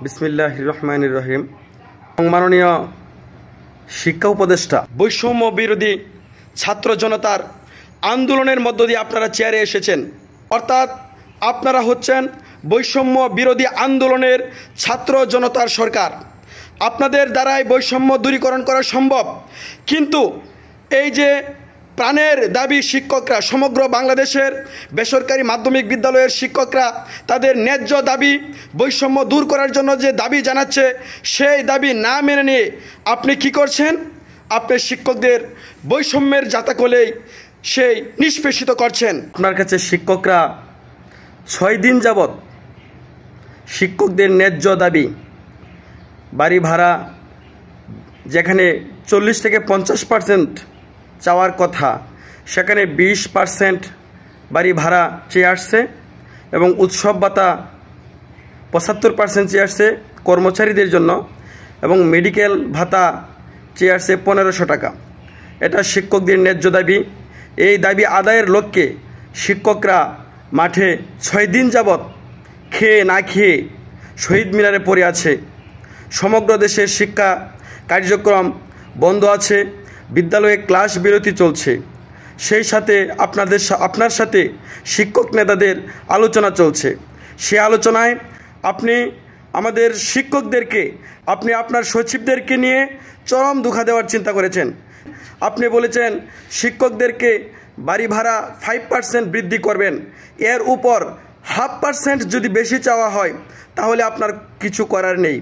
বিসমিল্লাহির রহমানির রহিম। মাননীয় শিক্ষা উপদেষ্টা, বৈষম্য বিরোধী ছাত্র জনতার আন্দোলনের মধ্য দিয়ে আপনারা চেয়ারে এসেছেন, অর্থাৎ আপনারা হচ্ছেন বৈষম্য বিরোধী আন্দোলনের ছাত্র জনতার সরকার। আপনাদের দ্বারাই বৈষম্য দূরীকরণ করা সম্ভব। কিন্তু এই যে প্রাণের দাবি শিক্ষকরা, সমগ্র বাংলাদেশের বেসরকারি মাধ্যমিক বিদ্যালয়ের শিক্ষকরা তাদের ন্যায্য দাবি বৈষম্য দূর করার জন্য যে দাবি জানাচ্ছে, সেই দাবি না মেনে নিয়ে আপনি কি করছেন? আপনি শিক্ষকদের বৈষম্যের জাতাকলেই সেই নিষ্পেষিত করছেন। আপনার কাছে শিক্ষকরা 6 দিন যাবৎ শিক্ষকদের ন্যায্য দাবি, বাড়ি ভাড়া যেখানে 40 থেকে 50% চাওয়ার কথা, সেখানে 20% বাড়ি ভাড়া চেয়ে আসছে এবং উৎসব ভাতা 75% চেয়ে আসছে কর্মচারীদের জন্য এবং মেডিকেল ভাতা চেয়ে আসছে 1500 টাকা। এটা শিক্ষকদের ন্যায্য দাবি। এই দাবি আদায়ের লক্ষ্যে শিক্ষকরা মাঠে 6 দিন যাবৎ খেয়ে না খেয়ে শহীদ মিনারে পড়ে আছে। সমগ্র দেশের শিক্ষা কার্যক্রম বন্ধ আছে, বিদ্যালয়ে ক্লাস বিরতি চলছে। সেই সাথে আপনার সাথে শিক্ষক নেতাদের আলোচনা চলছে। সে আলোচনায় আপনি আমাদের শিক্ষকদেরকে, আপনি আপনার সচিবদেরকে নিয়ে চরম ধোঁকা দেওয়ার চিন্তা করেছেন। আপনি বলেছেন শিক্ষকদেরকে বাড়ি ভাড়া 5% বৃদ্ধি করবেন, এর উপর 0.5% যদি বেশি চাওয়া হয় তাহলে আপনার কিছু করার নেই।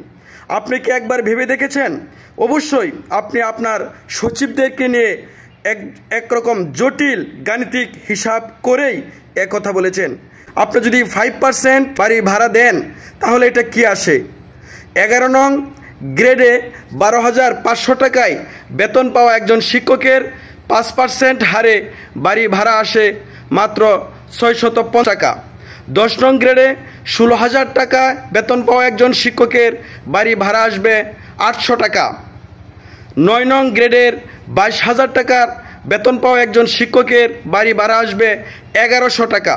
আপনি কি একবার ভেবে দেখেছেন? অবশ্যই আপনি আপনার সচিবদেরকে নিয়ে একরকম জটিল গাণিতিক হিসাব করেই কথা বলেছেন। আপনি যদি 5% বাড়ি ভাড়া দেন তাহলে এটা কি আসে? 11 নং গ্রেডে 12,500 টাকায় বেতন পাওয়া একজন শিক্ষকের 5% হারে বাড়ি ভাড়া আসে মাত্র 650 টাকা। 10 নং গ্রেডে 16,000 টাকা বেতন পাওয়া একজন শিক্ষকের বাড়ি ভাড়া আসবে 800 টাকা। 9 নং গ্রেডের 22,000 টাকার বেতন পাওয়া একজন শিক্ষকের বাড়ি ভাড়া আসবে 1100 টাকা।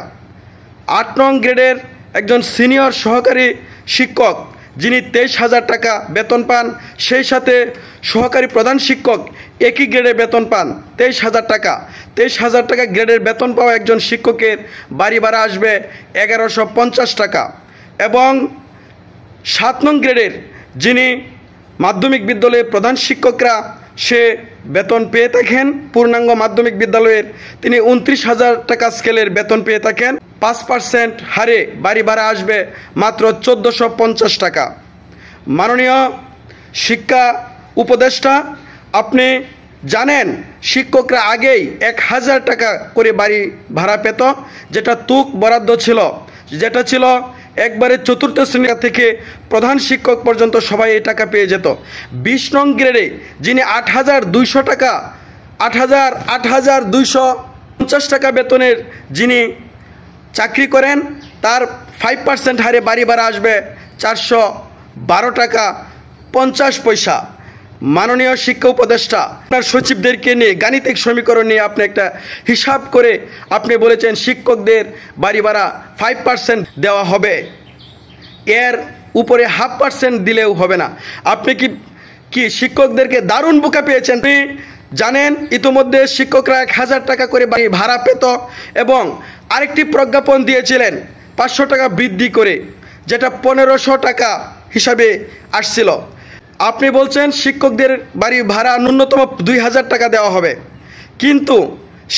8 নং গ্রেডের একজন সিনিয়র সহকারী শিক্ষক যিনি 23,000 টাকা বেতন পান, সেই সাথে সহকারী প্রধান শিক্ষক একই গ্রেডে বেতন পান 23,000 টাকা। 23,000 টাকা গ্রেডের বেতন পাওয়া একজন শিক্ষকের বাড়ি ভাড়া আসবে 1150 টাকা। এবং 7 নং গ্রেডের যিনি মাধ্যমিক বিদ্যালয়ের প্রধান শিক্ষকরা, সে বেতন পেয়ে থাকেন পূর্ণাঙ্গ মাধ্যমিক বিদ্যালয়ের, তিনি 29,000 টাকা স্কেলের বেতন পেয়ে থাকেন। 5% হারে বাড়ি ভাড়া আসবে মাত্র 1450 টাকা। মাননীয় শিক্ষা উপদেষ্টা, আপনি জানেন শিক্ষকরা আগেই 1000 টাকা করে বাড়ি ভাড়া পেত, যেটা তুক বরাদ্দ ছিল, যেটা ছিল একবারে 4র্থ শ্রেণী থেকে প্রধান শিক্ষক পর্যন্ত সবাই এই টাকা পেয়ে যেত। 20 নং গ্রেডে যিনি 8,200 টাকা 8,250 টাকা বেতনের যিনি চাকরি করেন, তার 5% হারে বাড়ি ভাড়া আসবে 412 টাকা 50 পয়সা। মাননীয় শিক্ষা উপদেষ্টা, আপনার সচিবদেরকে নিয়ে গাণিতিক সমীকরণ নিয়ে আপনি একটা হিসাব করে আপনি বলেছেন শিক্ষকদের বাড়ি ভাড়া 5% দেওয়া হবে, এর উপরে 0.5% দিলেও হবে না। আপনি কি শিক্ষকদেরকে দারুণ বোকা পেয়েছেন? আপনি জানেন ইতিমধ্যে শিক্ষকরা 1000 টাকা করে বাড়ি ভাড়া পেত এবং আরেকটি প্রজ্ঞাপন দিয়েছিলেন 500 টাকা বৃদ্ধি করে, যেটা 1500 টাকা হিসাবে আসছিল। আপনি বলছেন শিক্ষকদের বাড়ি ভাড়া ন্যূনতম 2000 টাকা দেওয়া হবে, কিন্তু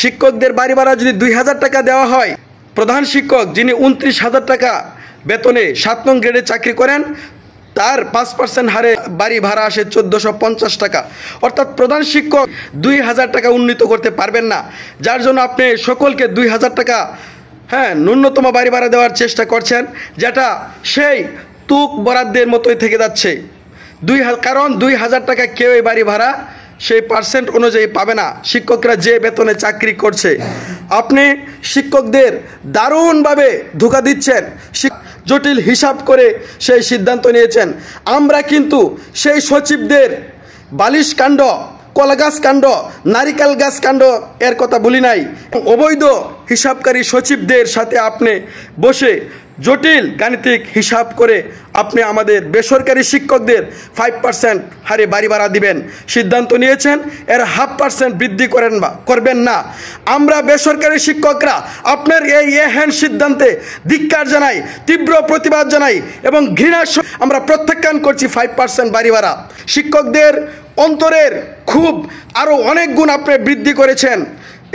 শিক্ষকদের বাড়ি ভাড়া যদি 2000 টাকা দেওয়া হয়, প্রধান শিক্ষক যিনি 29,000 টাকা বেতনে 7 নং গ্রেডে চাকরি করেন, তার 5% হারে বাড়ি ভাড়া আসে 1450 টাকা। অর্থাৎ প্রধান শিক্ষক 2000 টাকা উন্নীত করতে পারবেন না, যার জন্য আপনি সকলকে 2000 টাকা ন্যূনতম বাড়ি ভাড়া দেওয়ার চেষ্টা করছেন, যেটা সেই তুক বরাদ্দের মতোই থেকে যাচ্ছে। কারণ 2000 টাকা কেউ এই বাড়ি ভাড়া সেই পার্সেন্ট অনুযায়ী পাবে না, শিক্ষকরা যে বেতনে চাকরি করছে। আপনি শিক্ষকদের দারুণভাবে ধোঁকা দিচ্ছেন, জটিল হিসাব করে সেই সিদ্ধান্ত নিয়েছেন। আমরা কিন্তু সেই সচিবদের বালিশ কাণ্ড, কলা গাছ কাণ্ড, নারিকেল গাছ কাণ্ড এর কথা বলি নাই। অবৈধ হিসাবকারী সচিবদের সাথে আপনি বসে জটিল গাণিতিক হিসাব করে আপনি আমাদের বেসরকারি শিক্ষকদের 5% হারে বাড়ি ভাড়া দিবেন সিদ্ধান্ত নিয়েছেন, এর 0.5% বৃদ্ধি করবেন না। আমরা বেসরকারি শিক্ষকরা আপনার এই এহেন সিদ্ধান্তে ধিক্কার জানাই, তীব্র প্রতিবাদ জানাই এবং ঘৃণার সঙ্গে আমরা প্রত্যাখ্যান করছি 5% বাড়ি ভাড়া। শিক্ষকদের অন্তরের খুব আরও অনেক গুণ আপনি বৃদ্ধি করেছেন।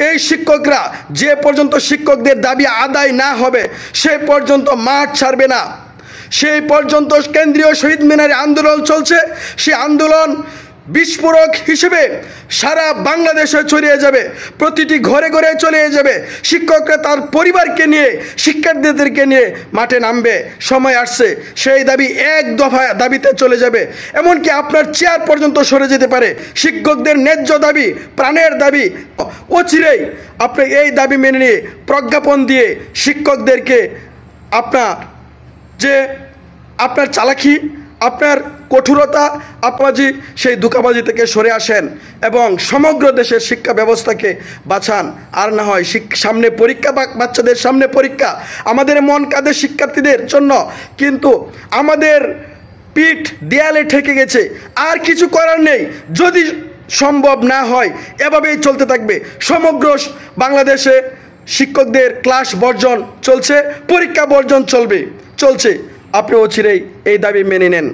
এই শিক্ষকরা যে পর্যন্ত শিক্ষকদের দাবি আদায় না হবে সে পর্যন্ত মাঠ ছাড়বে না। সেই পর্যন্ত কেন্দ্রীয় শহীদ মিনারে আন্দোলন চলছে, সেই আন্দোলন বিস্ফোরক হিসেবে সারা বাংলাদেশে ছড়িয়ে যাবে, প্রতিটি ঘরে ঘরে চলে যাবে। শিক্ষকরা তার পরিবারকে নিয়ে, শিক্ষার্থীদেরকে নিয়ে মাঠে নামবে। সময় আসছে সেই দাবি এক দফা দাবিতে চলে যাবে, এমনকি আপনার চেয়ার পর্যন্ত সরে যেতে পারে। শিক্ষকদের ন্যায্য দাবি, প্রাণের দাবি, অচিরেই আপনি এই দাবি মেনে নিয়ে প্রজ্ঞাপন দিয়ে শিক্ষকদেরকে আপনার চালাকি, আপনার কঠোরতা, আপনাজি সেই ধোঁকাবাজি থেকে সরে আসেন এবং সমগ্র দেশের শিক্ষা ব্যবস্থাকে বাঁচান। আর না হয় সামনে পরীক্ষা, বাচ্চাদের সামনে পরীক্ষা, আমাদের মন কাঁদে শিক্ষার্থীদের জন্য, কিন্তু আমাদের পিঠ দেয়ালে ঠেকে গেছে, আর কিছু করার নেই। যদি সম্ভব না হয় এভাবেই চলতে থাকবে। সমগ্র বাংলাদেশে শিক্ষকদের ক্লাস বর্জন চলছে, পরীক্ষা বর্জন চলছে। আপনি অচিরেই এই দাবি মেনে নেন।